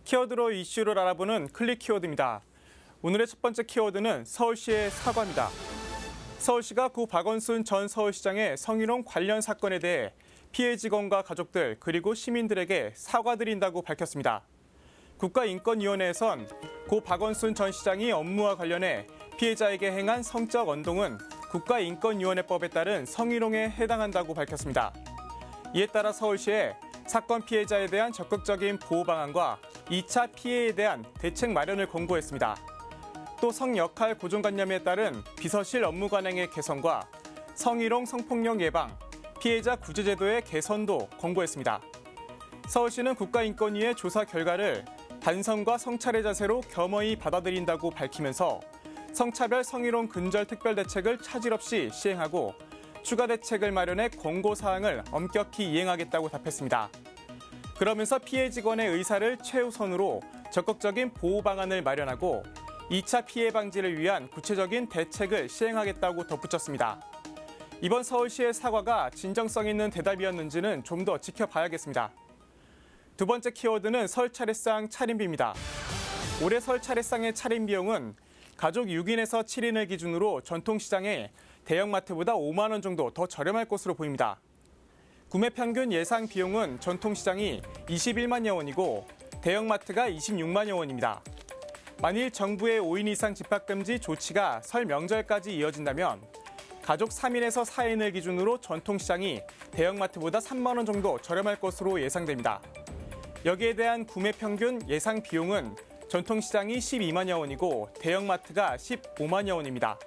키워드로 이슈를 알아보는 클릭 키워드입니다. 오늘의 첫 번째 키워드는 서울시의 사과입니다. 서울시가 고 박원순 전 서울시장의 성희롱 관련 사건에 대해 피해 직원과 가족들 그리고 시민들에게 사과드린다고 밝혔습니다. 국가인권위원회에선 고 박원순 전 시장이 업무와 관련해 피해자에게 행한 성적 언동은 국가인권위원회법에 따른 성희롱에 해당한다고 밝혔습니다. 이에 따라 서울시에 사건 피해자에 대한 적극적인 보호 방안과 2차 피해에 대한 대책 마련을 권고했습니다. 또 성역할 고정관념에 따른 비서실 업무 관행의 개선과 성희롱 성폭력 예방, 피해자 구제 제도의 개선도 권고했습니다. 서울시는 국가인권위의 조사 결과를 반성과 성찰의 자세로 겸허히 받아들인다고 밝히면서 성차별 성희롱 근절 특별 대책을 차질 없이 시행하고 추가 대책을 마련해 권고 사항을 엄격히 이행하겠다고 답했습니다. 그러면서 피해 직원의 의사를 최우선으로 적극적인 보호 방안을 마련하고 2차 피해 방지를 위한 구체적인 대책을 시행하겠다고 덧붙였습니다. 이번 서울시의 사과가 진정성 있는 대답이었는지는 좀 더 지켜봐야겠습니다. 두 번째 키워드는 설 차례상 차림비입니다. 올해 설 차례상의 차림 비용은 가족 6인에서 7인을 기준으로 전통시장에 대형마트보다 5만 원 정도 더 저렴할 것으로 보입니다. 구매 평균 예상 비용은 전통시장이 21만여 원이고 대형마트가 26만여 원입니다. 만일 정부의 5인 이상 집합금지 조치가 설 명절까지 이어진다면 가족 3인에서 4인을 기준으로 전통시장이 대형마트보다 3만 원 정도 저렴할 것으로 예상됩니다. 여기에 대한 구매 평균 예상 비용은 전통시장이 12만여 원이고 대형마트가 15만여 원입니다.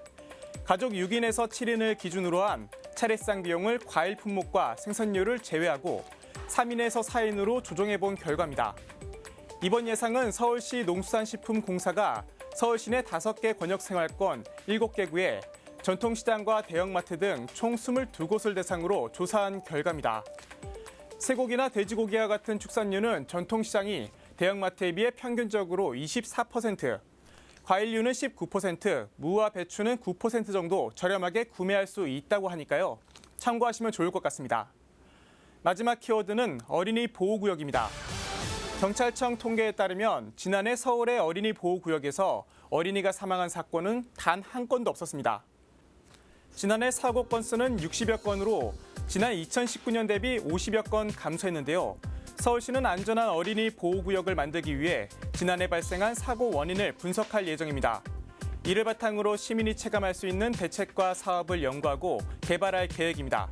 가족 6인에서 7인을 기준으로 한 차례상 비용을 과일 품목과 생선류를 제외하고 3인에서 4인으로 조정해본 결과입니다. 이번 예상은 서울시 농수산식품공사가 서울시 내 5개 권역생활권 7개 구에 전통시장과 대형마트 등 총 22곳을 대상으로 조사한 결과입니다. 쇠고기나 돼지고기와 같은 축산류는 전통시장이 대형마트에 비해 평균적으로 24%, 과일류는 19%, 무와 배추는 9% 정도 저렴하게 구매할 수 있다고 하니까요. 참고하시면 좋을 것 같습니다. 마지막 키워드는 어린이 보호구역입니다. 경찰청 통계에 따르면 지난해 서울의 어린이 보호구역에서 어린이가 사망한 사건은 단 한 건도 없었습니다. 지난해 사고 건수는 60여 건으로 지난 2019년 대비 50여 건 감소했는데요. 서울시는 안전한 어린이 보호구역을 만들기 위해 지난해 발생한 사고 원인을 분석할 예정입니다. 이를 바탕으로 시민이 체감할 수 있는 대책과 사업을 연구하고 개발할 계획입니다.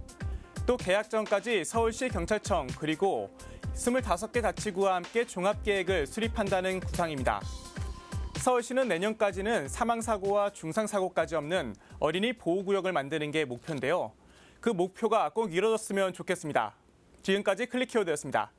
또 개학 전까지 서울시 경찰청 그리고 25개 자치구와 함께 종합계획을 수립한다는 구상입니다. 서울시는 내년까지는 사망사고와 중상사고까지 없는 어린이 보호구역을 만드는 게 목표인데요. 그 목표가 꼭 이뤄졌으면 좋겠습니다. 지금까지 클릭키워드였습니다.